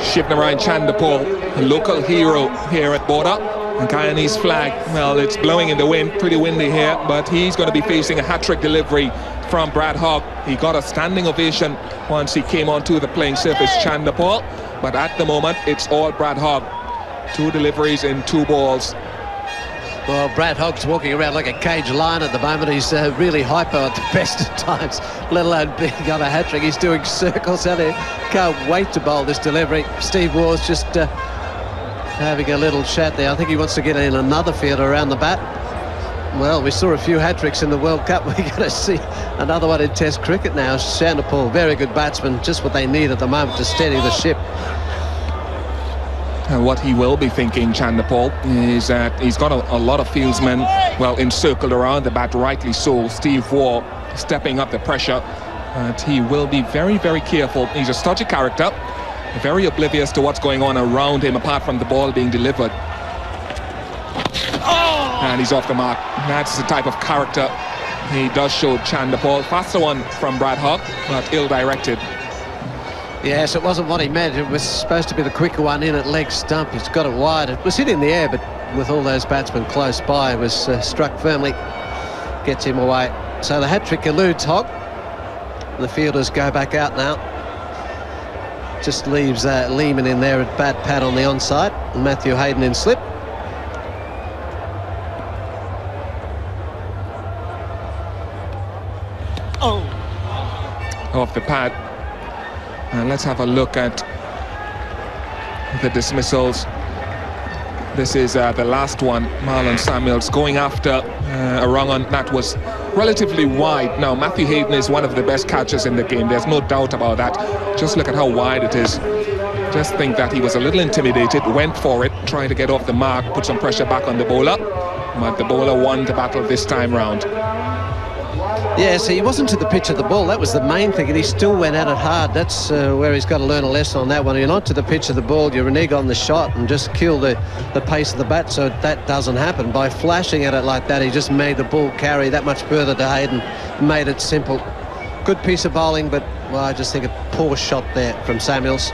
Shivnarine Chanderpaul, a local hero here at Border. The Guyanese flag, well, it's blowing in the wind, pretty windy here, but he's going to be facing a hat-trick delivery from Brad Hogg. He got a standing ovation once he came onto the playing surface, Chanderpaul, but at the moment it's all Brad Hogg. 2 deliveries in 2 balls. Well, Brad Hogg's walking around like a cage lion at the moment. He's really hyper at the best of times, let alone being on a hat-trick. He's doing circles out there. Can't wait to bowl this delivery. Steve Waugh's just having a little chat there. I think he wants to get in another fielder around the bat. Well, we saw a few hat-tricks in the World Cup. We're going to see another one in Test cricket now. Chanderpaul, very good batsman, just what they need at the moment to steady the ship. And what he will be thinking, Chanderpaul, is that he's got a lot of fieldsmen, well, encircled around the bat, rightly so. Steve Waugh stepping up the pressure, and he will be very, very careful. He's a stodgy character, very oblivious to what's going on around him, apart from the ball being delivered. Oh! And he's off the mark. That's the type of character he does show, Chanderpaul. Faster one from Brad Hogg, but ill-directed. Yes, it wasn't what he meant. It was supposed to be the quicker one in at leg stump. He's got it wide. It was hit in the air, but with all those batsmen close by, it was struck firmly. Gets him away. So the hat-trick eludes Hogg. The fielders go back out now. Just leaves Lehman in there at bat pad on the onside, and Matthew Hayden in slip. Oh! Off the pad. And let's have a look at the dismissals. This is the last one. Marlon Samuels going after a run on that was relatively wide. Now, Matthew Hayden is one of the best catchers in the game. There's no doubt about that. Just look at how wide it is. Just think that he was a little intimidated, went for it, tried to get off the mark, put some pressure back on the bowler. But the bowler won the battle this time round. Yeah, so he wasn't to the pitch of the ball. That was the main thing, and he still went at it hard. That's where he's got to learn a lesson on that one. You're not to the pitch of the ball, you renege on the shot and just kill the pace of the bat so that doesn't happen. By flashing at it like that, he just made the ball carry that much further to Hayden, made it simple. Good piece of bowling, but well, I just think a poor shot there from Samuels.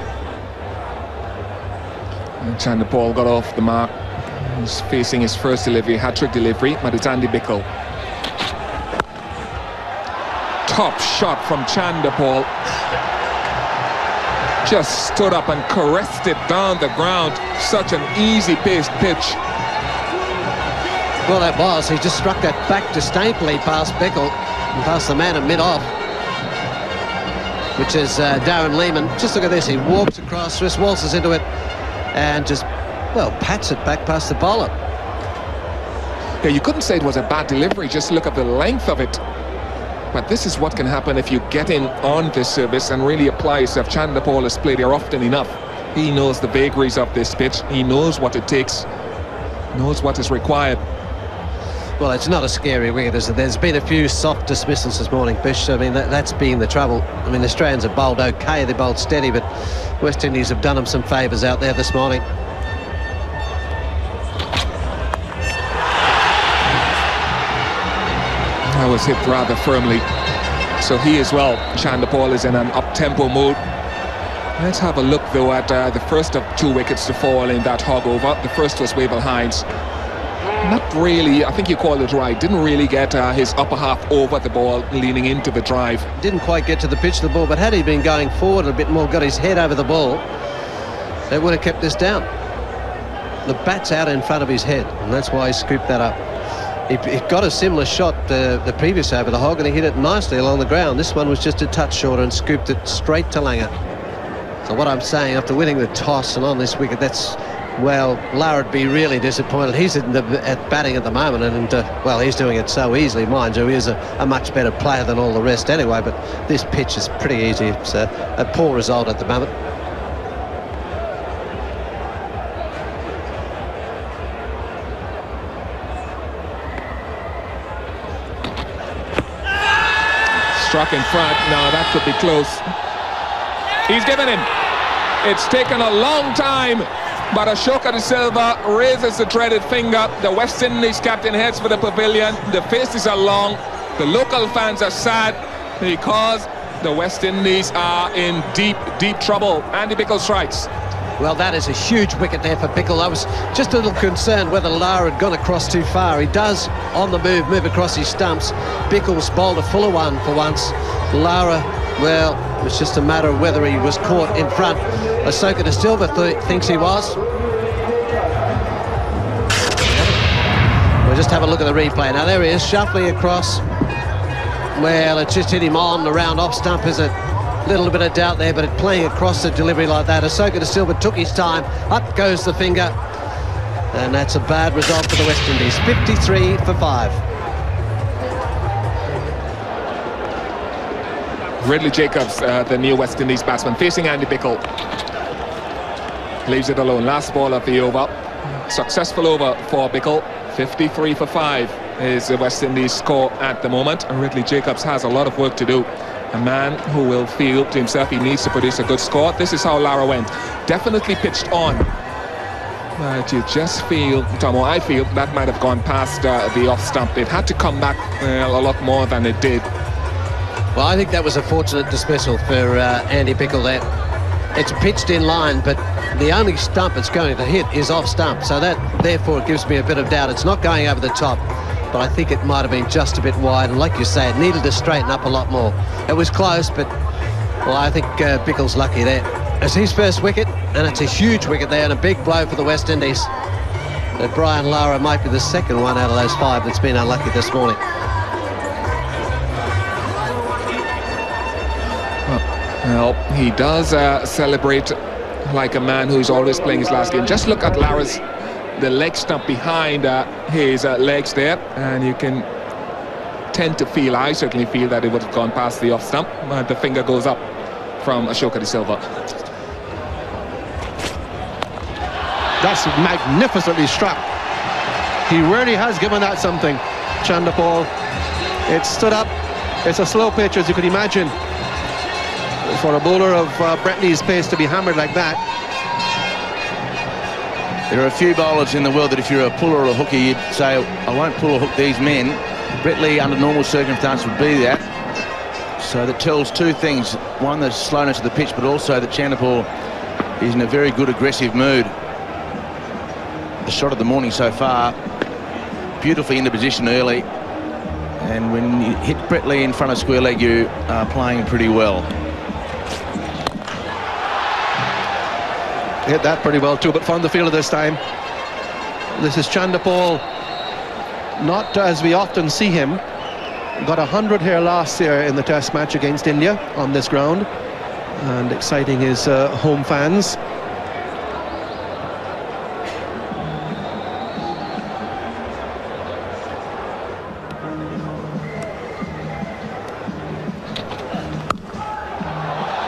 And Chanderpaul got off the mark. He's facing his first delivery, hat-trick delivery, but it's Andy Bickle. Top shot from Chanderpaul. Just stood up and caressed it down the ground. Such an easy-paced pitch. Well, that was. He just struck that back disdainfully past Bickle and past the man at mid-off, which is Darren Lehman. Just look at this. He walks across, just waltzes into it and just, well, pats it back past the bowler. Yeah, you couldn't say it was a bad delivery. Just look at the length of it. But this is what can happen if you get in on this service and really apply yourself. Chanderpaul has played here often enough. He knows the vagaries of this pitch. He knows what it takes, knows what is required. Well, it's not a scary wicket, is it? There's been a few soft dismissals this morning, Bish. I mean, that's been the trouble. I mean, the Australians have bowled okay, they bowled steady, but West Indies have done them some favours out there this morning. That was hit rather firmly. So he as well, Chanderpaul, is in an up-tempo mood. Let's have a look, though, at the first of 2 wickets to fall in that Hogg over. The first was Wavell Hines. Not really, I think you called it right. Didn't really get his upper half over the ball, leaning into the drive. Didn't quite get to the pitch of the ball, but had he been going forward a bit more, got his head over the ball, they would have kept this down. The bat's out in front of his head, and that's why he scooped that up. He got a similar shot the previous over the Hogg, and he hit it nicely along the ground. This one was just a touch shorter and scooped it straight to Langer. So what I'm saying, after winning the toss and on this wicket, that's, well, Larra'd be really disappointed. He's at batting at the moment, and well, he's doing it so easily, mind you. He is a much better player than all the rest anyway, but this pitch is pretty easy. It's a poor result at the moment. Struck in front. Now that could be close. He's given him. It's taken a long time, but Ashoka De Silva raises the dreaded finger. The West Indies captain heads for the pavilion. The faces are long. The local fans are sad because the West Indies are in deep, deep trouble. Andy Bickle strikes. Well, that is a huge wicket there for Bickle. I was just a little concerned whether Lara had gone across too far. He does, on the move across his stumps. Bickle's bowled a fuller one for once. Lara, well, it was just a matter of whether he was caught in front. Ahsoka De Silva thinks he was. We'll just have a look at the replay. Now, there he is, shuffling across. Well, it just hit him on the round off stump, is it? Little bit of doubt there, but playing across the delivery like that, Ahsoka De Silva took his time. Up goes the finger, and that's a bad result for the West Indies. 53 for 5. Ridley Jacobs, the new West Indies batsman, facing Andy Bickle. Leaves it alone. Last ball of the over. Successful over for Bickle. 53 for 5 is the West Indies score at the moment. And Ridley Jacobs has a lot of work to do. A man who will feel to himself he needs to produce a good score. This is how Lara went. Definitely pitched on. But you just feel, Tomo, I feel that might have gone past the off stump. It had to come back a lot more than it did. Well, I think that was a fortunate dismissal for Andy Bickle there. It's pitched in line, but the only stump it's going to hit is off stump. So that, therefore, it gives me a bit of doubt. It's not going over the top, but I think it might have been just a bit wide. And like you say, it needed to straighten up a lot more. It was close, but, well, I think Bickle's lucky there. It's his first wicket, and it's a huge wicket there, and a big blow for the West Indies. But Brian Lara might be the second one out of those 5 that's been unlucky this morning. Well, he does celebrate like a man who's always playing his last game. Just look at Lara's, the leg stump behind his legs there, and you can tend to feel, I certainly feel, that it would have gone past the off stump. But the finger goes up from Ashoka De Silva. That's magnificently struck. He really has given that something, Chanderpaul. It stood up. It's a slow pitch, as you could imagine. For a bowler of Brett Lee's pace to be hammered like that. There are a few bowlers in the world that if you're a puller or a hooker, you'd say, I won't pull or hook these men. Brett Lee, under normal circumstances, would be that. So that tells two things. One, the slowness of the pitch, but also that Chanderpaul is in a very good aggressive mood. The shot of the morning so far, beautifully into position early. And when you hit Brett Lee in front of square leg, you are playing pretty well. Hit that pretty well too, but found the fielder this time. This is Chanderpaul, not as we often see him. Got 100 here last year in the Test match against India on this ground, and exciting his home fans.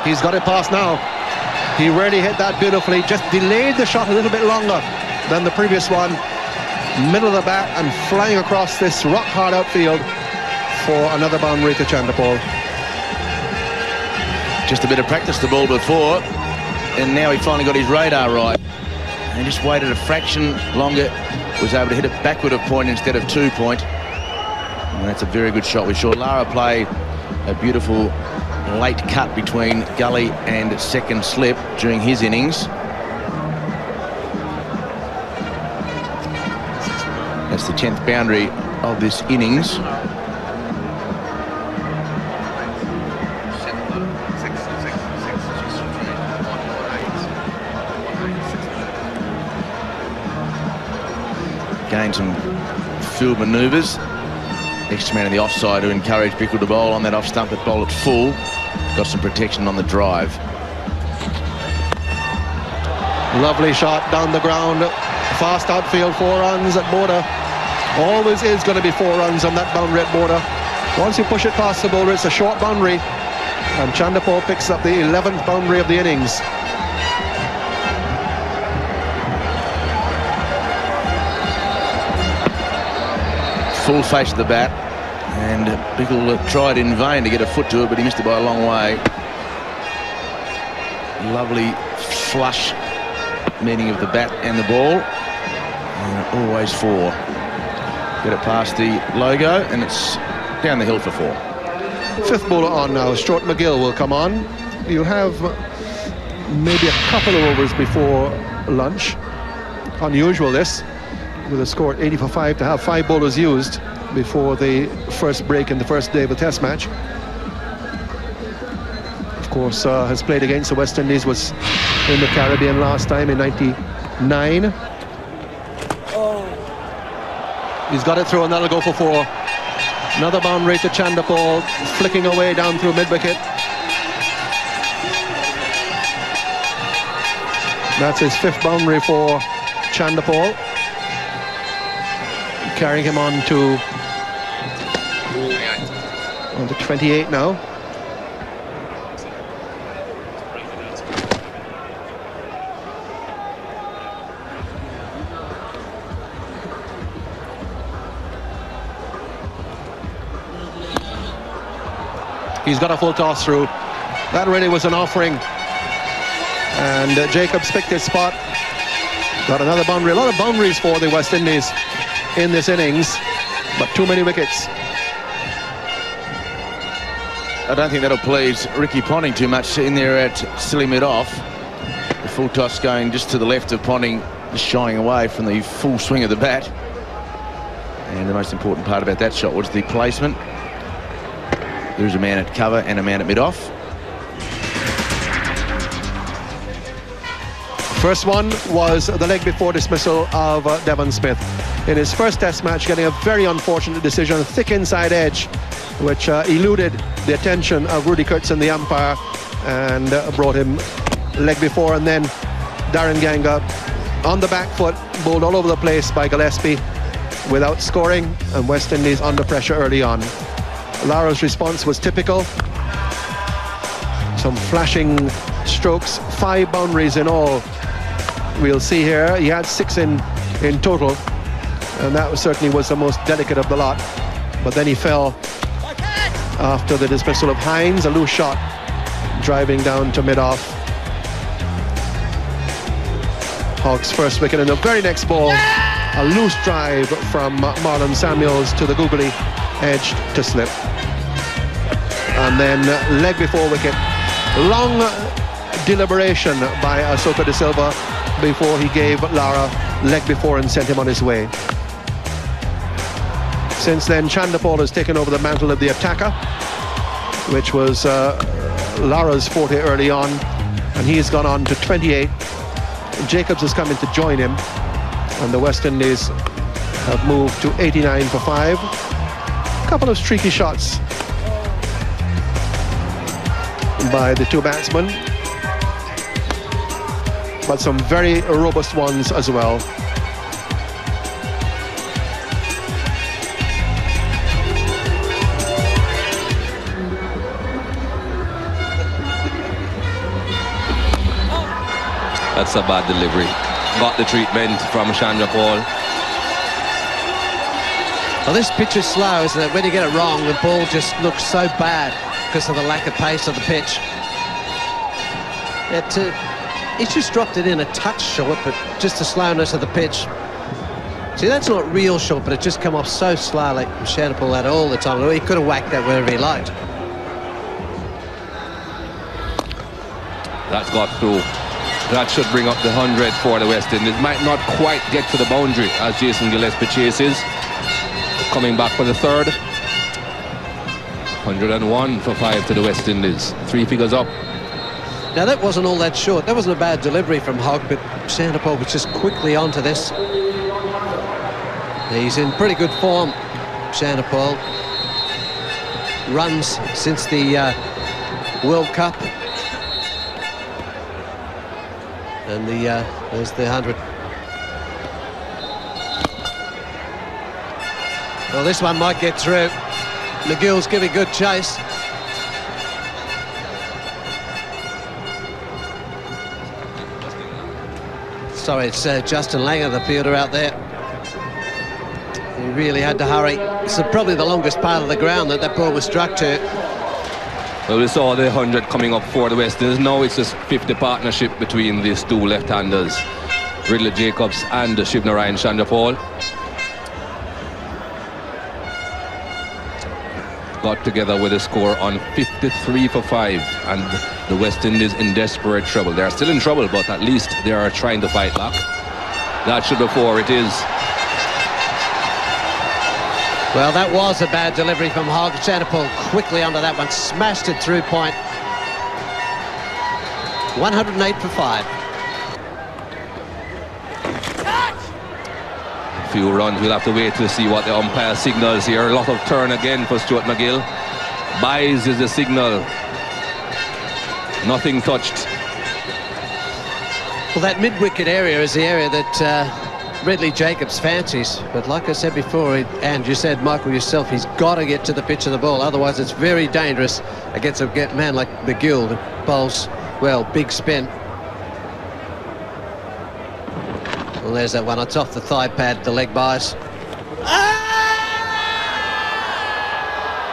He's got it past now. He really hit that beautifully, just delayed the shot a little bit longer than the previous one. Middle of the bat and flying across this rock-hard outfield for another boundary to Chanderpaul. Just a bit of practice the ball before, and now he finally got his radar right. And just waited a fraction longer, was able to hit it backward of point instead of 2 point. And that's a very good shot. We saw Lara play a beautiful late cut between gully and second slip during his innings. That's the 10th boundary of this innings. Gained some field manoeuvres. Extra man in the offside to encourage Bickle to bowl on that off stump, but bowl it full. Got some protection on the drive. Lovely shot down the ground. Fast outfield, 4 runs at border. Always is going to be 4 runs on that boundary at border. Once you push it past the bowler, it's a short boundary. And Chanderpaul picks up the 11th boundary of the innings. Full face of the bat, and Bickle tried in vain to get a foot to it, but he missed it by a long way. Lovely flush meeting of the bat and the ball, and always 4. Get it past the logo, and it's down the hill for 4. 5th bowler on now. Stuart McGill will come on. You'll have maybe a couple of overs before lunch. Unusual this, with a score 80 for 5, to have 5 bowlers used before the first break in the first day of a test match. Of course, has played against the West Indies, was in the Caribbean last time in '99. He's got it through, and that'll go for 4. Another boundary to Chanderpaul, flicking away down through mid-wicket. That's his 5th boundary for Chanderpaul, carrying him on to 28 now. He's got a full toss through. That really was an offering. And Jacobs picked his spot. Got another boundary. A lot of boundaries for the West Indies in this innings, but too many wickets. I don't think that'll please Ricky Ponting too much in there at silly mid-off. The full toss going just to the left of Ponting, just shying away from the full swing of the bat. And the most important part about that shot was the placement. There's a man at cover and a man at mid-off. First one was the leg before dismissal of Devon Smith. In his first test match, getting a very unfortunate decision, a thick inside edge, which eluded the attention of Rudy Kurtzen, the umpire, and brought him leg before. And then Darren Ganga on the back foot, bowled all over the place by Gillespie without scoring, and West Indies under pressure early on. Lara's response was typical. Some flashing strokes, 5 boundaries in all. We'll see here, he had 6 in total, and that certainly was the most delicate of the lot. But then he fell after the dismissal of Hines, a loose shot driving down to mid-off. Hog's first wicket in the very next ball. A loose drive from Marlon Samuels to the googly edge to slip. And then leg before wicket. Long deliberation by Ahsoka De Silva before he gave Lara leg before and sent him on his way. Since then, Chanderpaul has taken over the mantle of the attacker, which was Lara's forte early on, and he's gone on to 28. Jacobs has come in to join him, and the West Indies have moved to 89 for 5. A couple of streaky shots by the 2 batsmen, but some very robust ones as well. That's a bad delivery. Got the treatment from Chanderpaul. Well, this pitch is slow, isn't it? When you get it wrong, the ball just looks so bad because of the lack of pace of the pitch. He's just dropped it in a touch short, but just the slowness of the pitch. See, that's not real short, but it just come off so slowly. Chanderpaul had it all the time. He could have whacked that wherever he liked. That's got through. That should bring up the 100 for the West Indies. Might not quite get to the boundary as Jason Gillespie chases. Coming back for the 3rd. 101 for 5 to the West Indies. 3 figures up. Now, that wasn't all that short. That wasn't a bad delivery from Hogg, but Chanderpaul was just quickly onto this. He's in pretty good form, Chanderpaul. Runs since the World Cup. And there's the 100. Well, this one might get through. McGill's giving good chase. Sorry, it's Justin Langer, the fielder out there. He really had to hurry. It's probably the longest part of the ground that ball was struck to. Well, we saw the 100 coming up for the West Indies. Now it's a 50 partnership between these 2 left-handers, Ridley Jacobs and Shivnarayan Chanderpaul. got together with a score on 53 for 5, and the West Indies in desperate trouble. They're still in trouble, but at least they are trying to fight back. That should be 4. It is. Well, that was a bad delivery from Hogg. Chanderpaul quickly onto that one, smashed it through point. 108 for 5. A few runs. We'll have to wait to see what the umpire signals here. A lot of turn again for Stuart McGill. Buys is the signal. Nothing touched. Well, that mid-wicket area is the area that Ridley Jacobs fancies. But like I said before, and you said, Michael, yourself, he's got to get to the pitch of the ball. Otherwise, it's very dangerous against a man like McGill that bowls, well, big spin. Well, there's that one. It's off the thigh pad, the leg buys.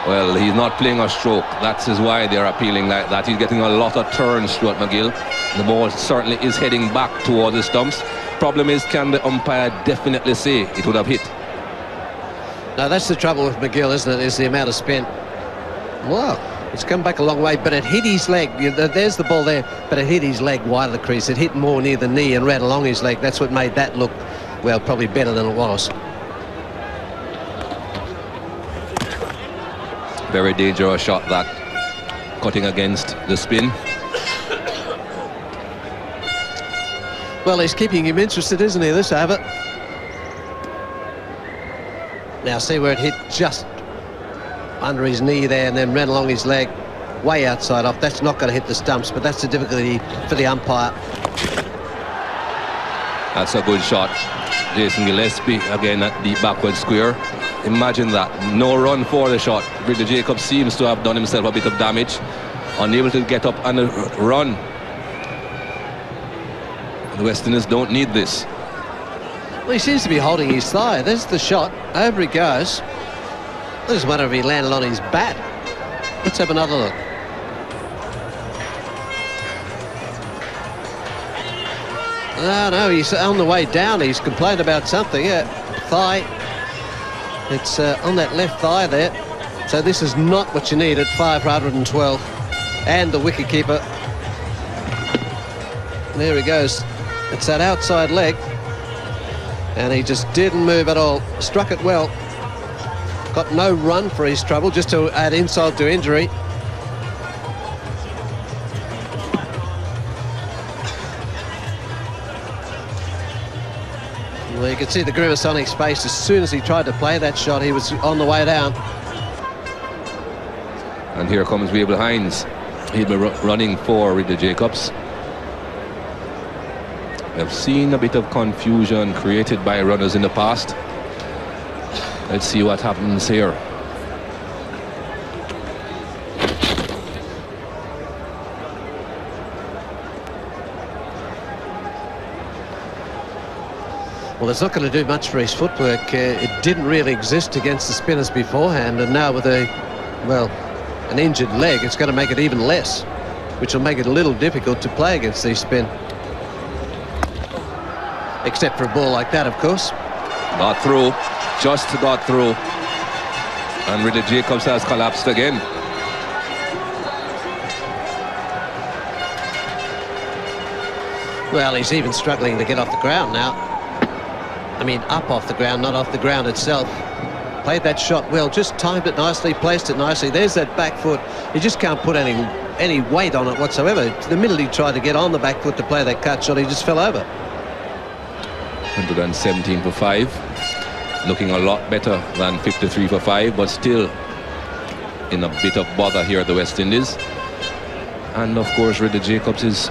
Well, he's not playing a stroke. That's why they're appealing like that. He's getting a lot of turns, Stuart McGill. The ball certainly is heading back towards the stumps. Problem is, can the umpire definitely say it would have hit? No, that's the trouble with McGill, isn't it? Is the amount of spin. Wow, it's come back a long way, but it hit his leg. There's the ball there, but it hit his leg wide of the crease. It hit more near the knee and ran along his leg. That's what made that look, well, probably better than it was. Very dangerous shot, that, cutting against the spin. Well, he's keeping him interested, isn't he, this over? Now see where it hit just under his knee there and then ran along his leg, way outside off. That's not going to hit the stumps, but that's the difficulty for the umpire. That's a good shot. Jason Gillespie again at the backward square. Imagine that. No run for the shot. Ridley Jacobs seems to have done himself a bit of damage. Unable to get up and run. The West Indies don't need this. Well, he seems to be holding his thigh. There's the shot. Over he goes. I just wonder if he landed on his bat. Let's have another look. No, he's on the way down. He's complained about something. Yeah, thigh. It's on that left thigh there. So this is not what you need at 512. And the wicketkeeper. There he goes. It's that outside leg. And he just didn't move at all. Struck it well. Got no run for his trouble, just to add insult to injury. Well, you could see the grimace on his face as soon as he tried to play that shot. He was on the way down. And here comes Wabel Hines. He'll be running for Ridley Jacobs. We've seen a bit of confusion created by runners in the past. Let's see what happens here. Well, it's not going to do much for his footwork. It didn't really exist against the spinners beforehand, and now with an injured leg, it's going to make it even less, which will make it a little difficult to play against these spin. Except for a ball like that, of course. Got through, just got through. And Ridley Jacobs has collapsed again. Well, he's even struggling to get off the ground now. I mean, up off the ground, not off the ground itself. Played that shot well, just timed it nicely, placed it nicely. There's that back foot. He just can't put any weight on it whatsoever. The minute he tried to get on the back foot to play that cut shot, he just fell over. 117 for 5. Looking a lot better than 53 for 5, but still in a bit of bother here at the West Indies. And of course, Ridley Jacobs' is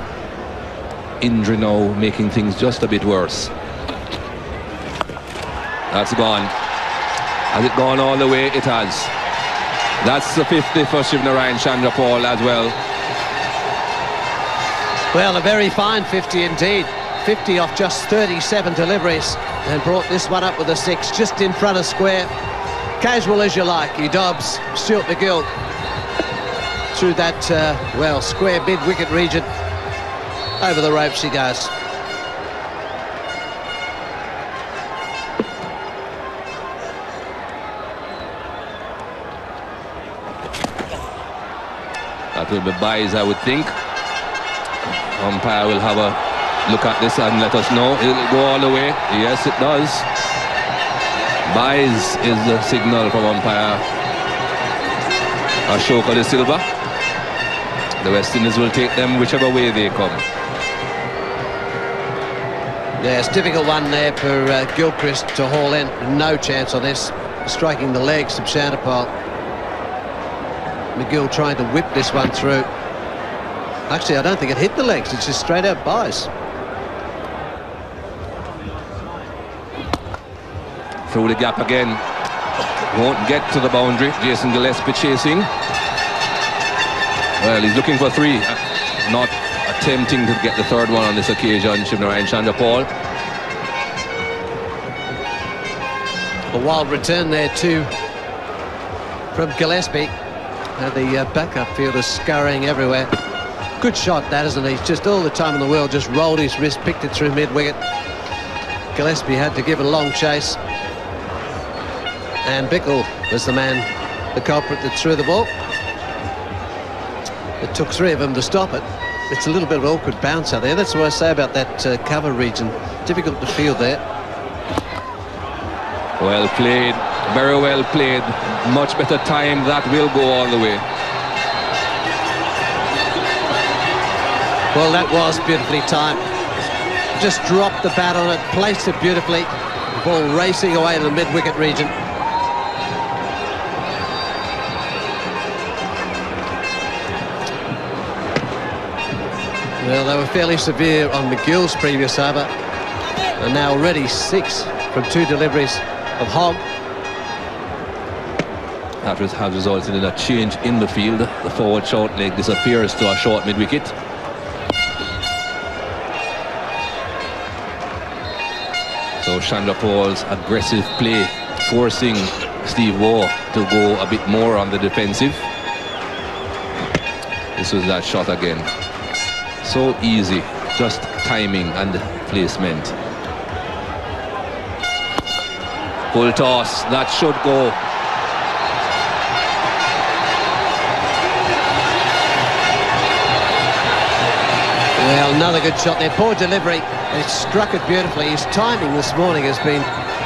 injury now making things just a bit worse. That's gone. Has it gone all the way? It has. That's the 50 for Shivnarine Chanderpaul as well. Well, a very fine 50 indeed. 50 off just 37 deliveries, and brought this one up with a 6 just in front of square. Casual as you like. He dobs Stuart McGill through that, square mid-wicket region. Over the ropes he goes. will be buys, I would think. Umpire will have a look at this and let us know. It'll go all the way. Yes, it does. Buys is the signal from umpire Ashoka de Silva. The West Indies will take them whichever way they come. Yeah, it's a difficult one there for Gilchrist to haul in. No chance on this. Striking the legs of Chanderpaul. McGill trying to whip this one through. Actually, I don't think it hit the legs. It's just straight out buys. Through the gap again. Won't get to the boundary. Jason Gillespie chasing. Well, he's looking for 3. Not attempting to get the 3rd one on this occasion, Shivnarine Chanderpaul. A wild return there too from Gillespie. And the backup fielder scurrying everywhere. Good shot that, isn't he? He's just all the time in the world, just rolled his wrist, picked it through mid-wicket. Gillespie had to give a long chase. And Bickle was the man, the culprit that threw the ball. It took 3 of them to stop it. It's a little bit of an awkward bounce out there. That's what I say about that cover region. Difficult to field there. Well played, very well played. Much better time. That will go all the way. Well, that was beautifully timed. Just dropped the bat on it, placed it beautifully. The ball racing away to the mid-wicket region. Well, they were fairly severe on McGill's previous over. And now already 6 from 2 deliveries of Hogg. That has resulted in a change in the field. The forward short leg disappears to a short mid-wicket. So Chanderpaul's aggressive play forcing Steve Waugh to go a bit more on the defensive. This was that shot again. So easy, just timing and placement. Full toss, that should go. Well, another good shot there. Poor delivery. He struck it beautifully. His timing this morning has been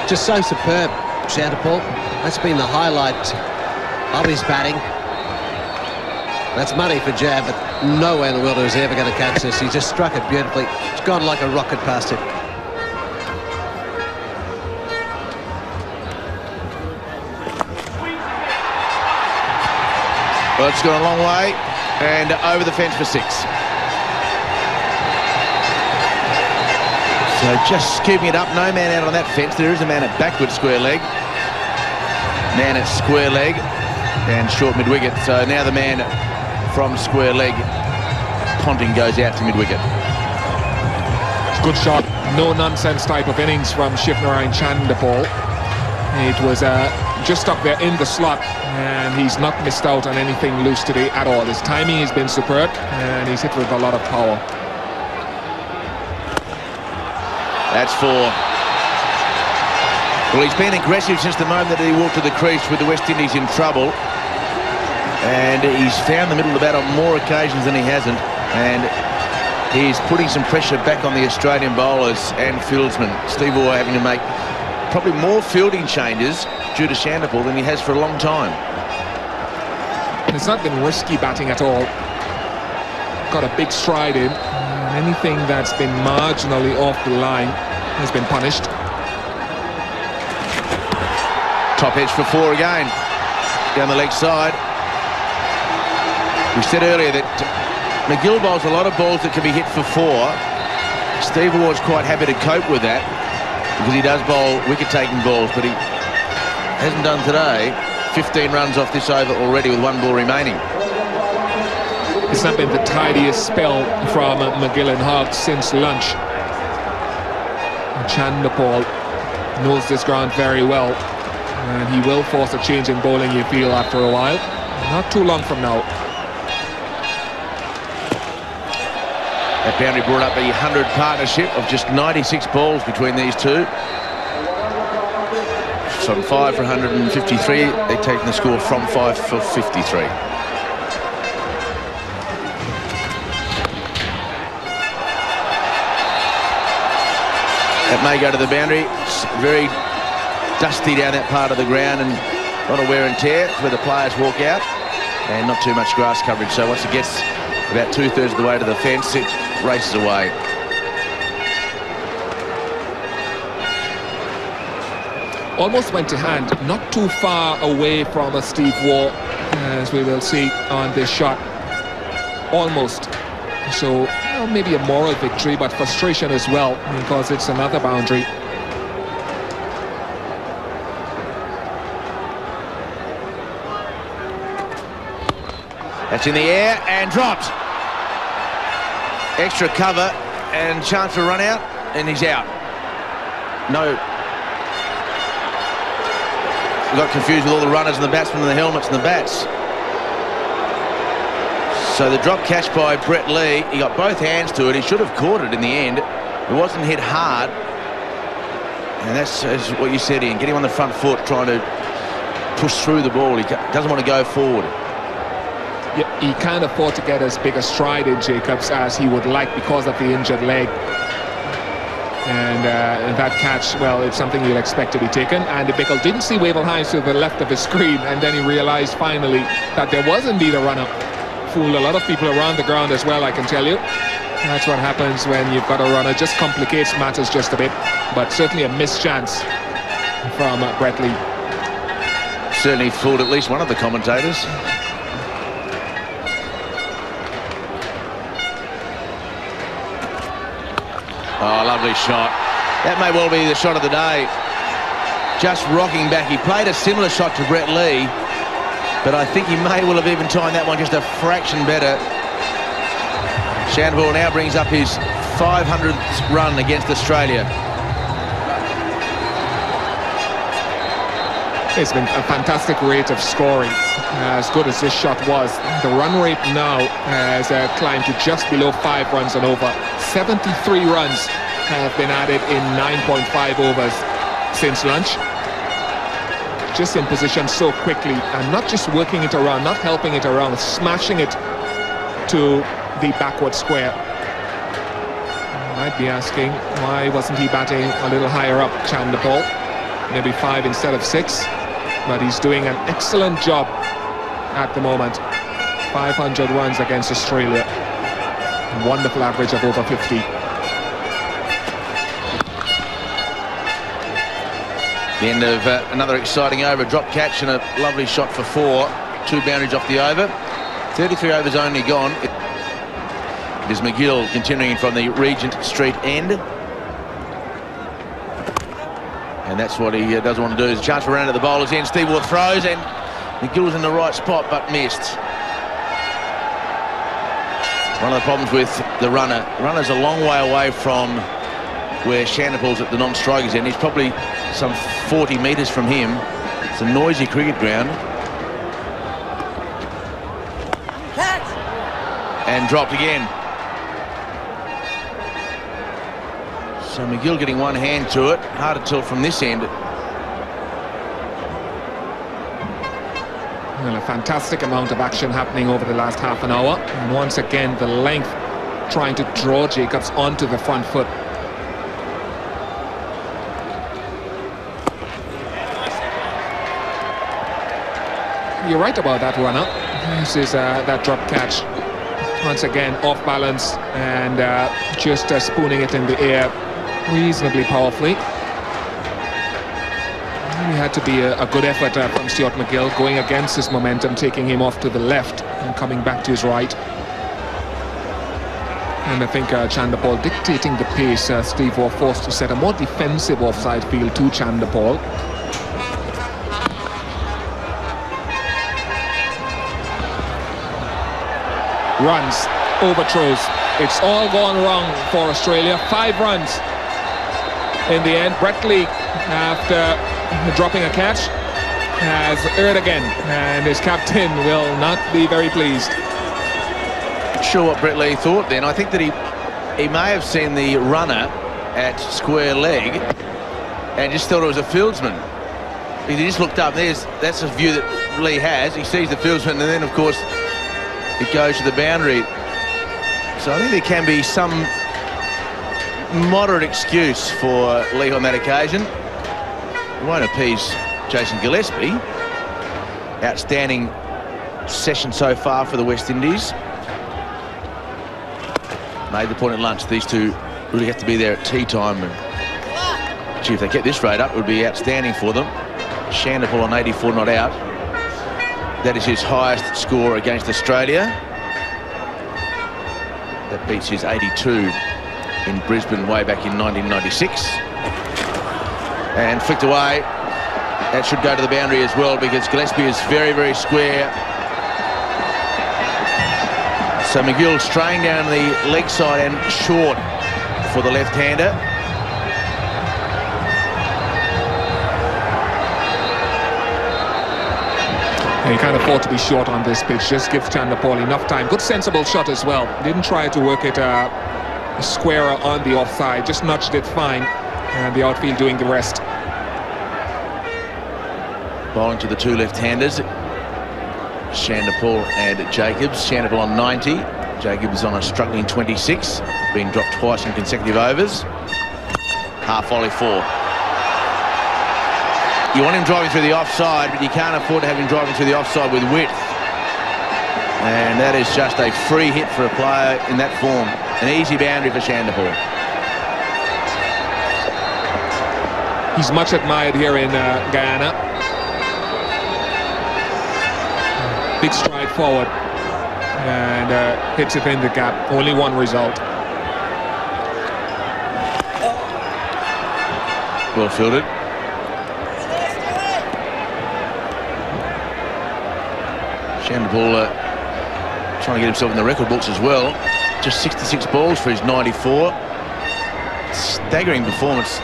just so superb, Chanderpaul. That's been the highlight of his batting. That's money for Jab, but nowhere in the world is he ever going to catch this. He just struck it beautifully. It's gone like a rocket past him. Well, it's gone a long way and over the fence for 6. So just keeping it up, no man out on that fence. There is a man at backward square leg. Man at square leg and short mid-wicket. So now the man from square leg, Ponting, goes out to mid-wicket. Good shot, no-nonsense type of innings from Shivnarine Chanderpaul. It was just up there in the slot, and he's not missed out on anything loose today at all. His timing has been superb, and he's hit with a lot of power. That's 4. Well, he's been aggressive since the moment that he walked to the crease with the West Indies in trouble. And he's found the middle of the bat on more occasions than he hasn't. And he's putting some pressure back on the Australian bowlers and fieldsmen. Steve Waugh having to make probably more fielding changes due to Chanderpaul than he has for a long time. It's not been risky batting at all. Got a big stride in. And anything that's been marginally off the line has been punished. Top edge for 4 again. Down the leg side. We said earlier that McGill bowls a lot of balls that can be hit for 4. Steve Waugh's quite happy to cope with that because he does bowl wicket-taking balls, but he hasn't done today. 15 runs off this over already with 1 ball remaining. It's not been the tidiest spell from McGill and Hogg since lunch. Chanderpaul knows this ground very well, and he will force a change in bowling, you feel, after a while. Not too long from now. That boundary brought up a 100 partnership of just 96 balls between these two. From 5 for 153, they've taken the score from 5 for 53. That may go to the boundary. It's very dusty down that part of the ground and a lot of wear and tear. It's where the players walk out and not too much grass coverage. So once it gets about 2/3 of the way to the fence, it races away. Almost went to hand, not too far away from a Steve Waugh, as we will see on this shot. Almost. So well, maybe a moral victory, but frustration as well, because it's another boundary. That's in the air and dropped. Extra cover and chance for a run out, and he's out. No. We got confused with all the runners and the batsmen and the helmets and the bats. So the drop catch by Brett Lee, he got both hands to it. He should have caught it in the end. It wasn't hit hard. And that's what you said, Ian. Get him on the front foot, trying to push through the ball. He doesn't want to go forward. Yeah, he can't afford to get as big a stride in, Jacobs, as he would like because of the injured leg. And that catch, well, it's something you'd expect to be taken. And Bickle didn't see Wavell Hines to the left of his screen, and then he realised finally that there was indeed a run-up. Fooled a lot of people around the ground as well, I can tell you. That's what happens when you've got a runner. Just complicates matters just a bit. But certainly a missed chance from Brett Lee. Certainly fooled at least one of the commentators. Oh, lovely shot. That may well be the shot of the day. Just rocking back. He played a similar shot to Brett Lee, but I think he may well have even timed that one just a fraction better. Chanderpaul now brings up his 500th run against Australia. It's been a fantastic rate of scoring, as good as this shot was. The run rate now has climbed to just below 5 runs and over. 73 runs have been added in 9.5 overs since lunch. Just in position so quickly, and not just working it around, not helping it around, smashing it to the backward square. You might be asking, why wasn't he batting a little higher up, Chanderpaul? Maybe 5 instead of 6. But he's doing an excellent job at the moment. 500 runs against Australia. Wonderful average of over 50. The end of another exciting over. Drop catch and a lovely shot for 4. 2 boundaries off the over. 33 overs only gone. It is McGill continuing from the Regent Street end. And that's what he doesn't want to do. There's a chance for a run at the bowler's end. Steve Waugh throws, and McGill's in the right spot, but missed. One of the problems with the runner. The runner's a long way away from where Chanderpaul's at the non-strikers end. He's probably some 40 metres from him. It's a noisy cricket ground. Catch! And dropped again. So McGill getting one hand to it. Hard to tell from this end. Well, a fantastic amount of action happening over the last half an hour. And once again, the length trying to draw Jacobs onto the front foot. You're right about that runner. This is that drop catch. Once again, off balance and just spooning it in the air reasonably powerfully. It had to be a good effort from Stuart McGill, going against his momentum, taking him off to the left and coming back to his right. And I think Chanderpaul dictating the pace. Steve Waugh forced to set a more defensive offside field to Chanderpaul. Runs, overthrows. It's all gone wrong for Australia. 5 runs in the end. Brett Lee, after dropping a catch, has erred again, and his captain will not be very pleased. Not sure what Brett Lee thought then. I think that he may have seen the runner at square leg and just thought it was a fieldsman. He just looked up. That's a view that Lee has. He sees the fieldsman, and then of course it goes to the boundary. So I think there can be some moderate excuse for Lee on that occasion. It won't appease Jason Gillespie. Outstanding session so far for the West Indies. Made the point at lunch, these two really have to be there at tea time. And, gee, if they get this rate up, it would be outstanding for them. Chanderpaul on 84 not out. That is his highest score against Australia. That beats his 82 in Brisbane way back in 1996. And flicked away. That should go to the boundary as well because Gillespie is very, very square. So McGill straying down the leg side and short for the left-hander. You can't afford to be short on this pitch. Just give Chanderpaul enough time. Good sensible shot as well. Didn't try to work it squarer on the offside. Just nudged it fine. And the outfield doing the rest. Bowling to the two left-handers. Chanderpaul and Jacobs. Chanderpaul on 90. Jacobs on a struggling 26. Been dropped twice in consecutive overs. Half volley 4. You want him driving through the offside, but you can't afford to have him driving through the offside with width. And that is just a free hit for a player in that form. An easy boundary for Chanderpaul. He's much admired here in Guyana. Big stride forward and hits it in the gap. Only one result. Well fielded. Chanderpaul trying to get himself in the record books as well. Just 66 balls for his 94. Staggering performance.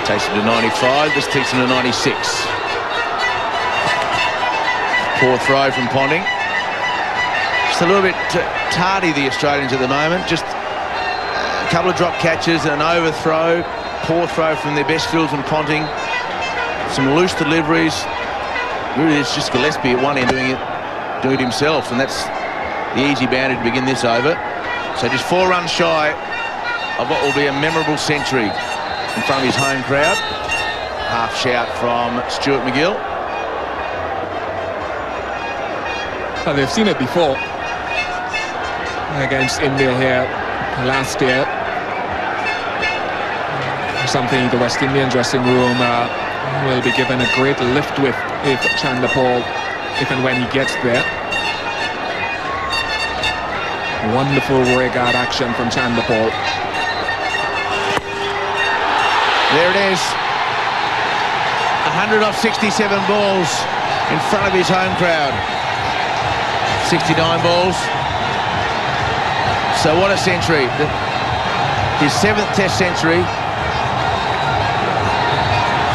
Takes him to 95, this takes him to 96. Poor throw from Ponting. Just a little bit tardy, the Australians at the moment. Just a couple of drop catches and an overthrow. Poor throw from their best fields from Ponting. Some loose deliveries. Really, it's just Gillespie at one end doing it himself, and that's the easy boundary to begin this over. So just 4 runs shy of what will be a memorable century in front of his home crowd. Half shout from Stuart McGill. Well, they've seen it before against India here last year. Something the West Indian dressing room will be given a great lift with if Chanderpaul, if and when he gets there. Wonderful rearguard action from Chanderpaul. There it is. 100 off 67 balls in front of his home crowd. 69 balls. So what a century. His 7th Test century.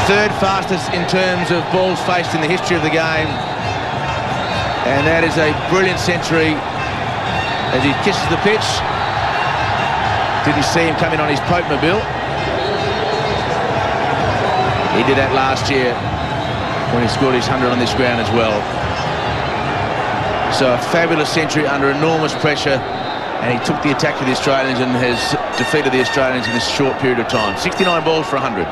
3rd fastest in terms of balls faced in the history of the game. And that is a brilliant century as he kisses the pitch. Didn't see him coming on his Pope-mobile. He did that last year when he scored his 100 on this ground as well. So a fabulous century under enormous pressure, and he took the attack to the Australians and has defeated the Australians in this short period of time. 69 balls for 100.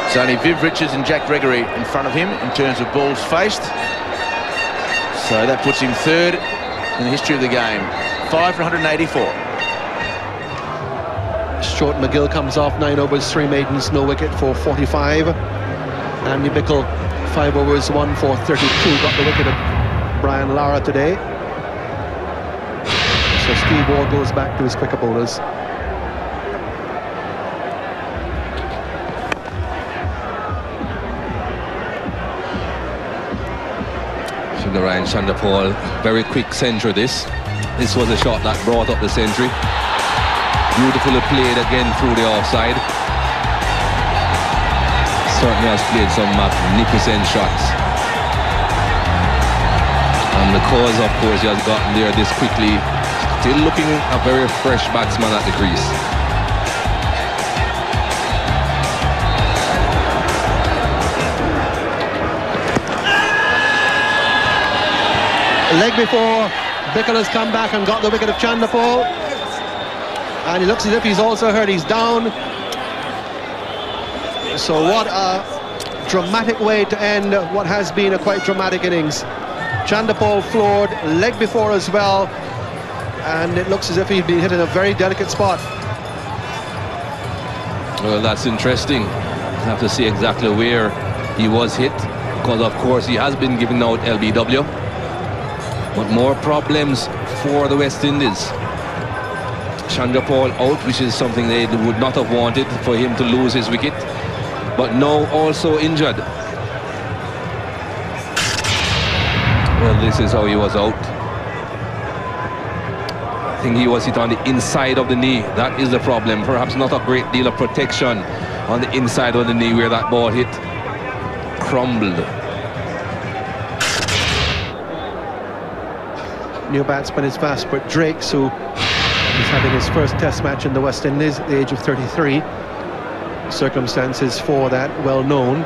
It's only Viv Richards and Jack Gregory in front of him in terms of balls faced. So that puts him 3rd in the history of the game. 5 for 184. Stuart McGill comes off 9 overs, 3 maidens, no wicket for 45. Andy Bickle, 5 overs, 1 for 32, got the wicket of Brian Lara today. So Steve Waugh goes back to his quicker bowlers. Ryan Chanderpaul, very quick century this. This was a shot that brought up the century. Beautifully played again through the offside. Certainly has played some magnificent shots. And because, of course, he has gotten there this quickly, still looking a very fresh batsman at the crease. leg before. Bickle has come back and got the wicket of Chanderpaul. And he looks as if he's also hurt. He's down. So what a dramatic way to end what has been a quite dramatic innings. Chanderpaul floored, leg before as well. And it looks as if he's been hit in a very delicate spot. Well, that's interesting. I have to see exactly where he was hit, because of course he has been giving out LBW. But more problems for the West Indies. Chanderpaul out, which is something they would not have wanted, for him to lose his wicket. But now also injured. Well, this is how he was out. I think he was hit on the inside of the knee. That is the problem. Perhaps not a great deal of protection on the inside of the knee where that ball hit. Crumbled. New batsman is Vasper Drakes, who is having his first test match in the West Indies at the age of 33. Circumstances for that well known.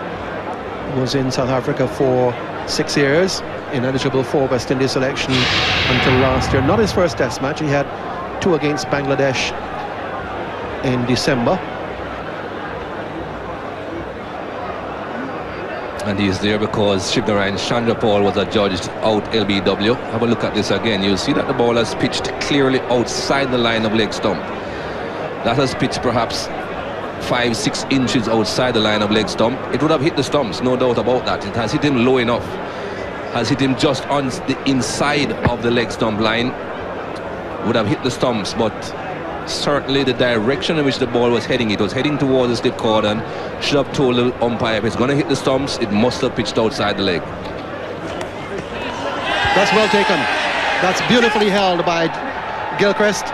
Was in South Africa for 6 years, ineligible for West Indies selection until last year. Not his first test match. He had 2 against Bangladesh in December. And he's there because Shivnarine Chanderpaul was adjudged out LBW. Have a look at this again. You'll see that the ball has pitched clearly outside the line of leg stump. That has pitched perhaps 5-6 inches outside the line of leg stump. It would have hit the stumps, no doubt about that. It has hit him low enough. Has hit him just on the inside of the leg stump line. Would have hit the stumps, but certainly the direction in which the ball was heading, it was heading towards the slip cordon. Should have told the umpire if it's going to hit the stumps, it must have pitched outside the leg. That's well taken. That's beautifully held by Gilchrist.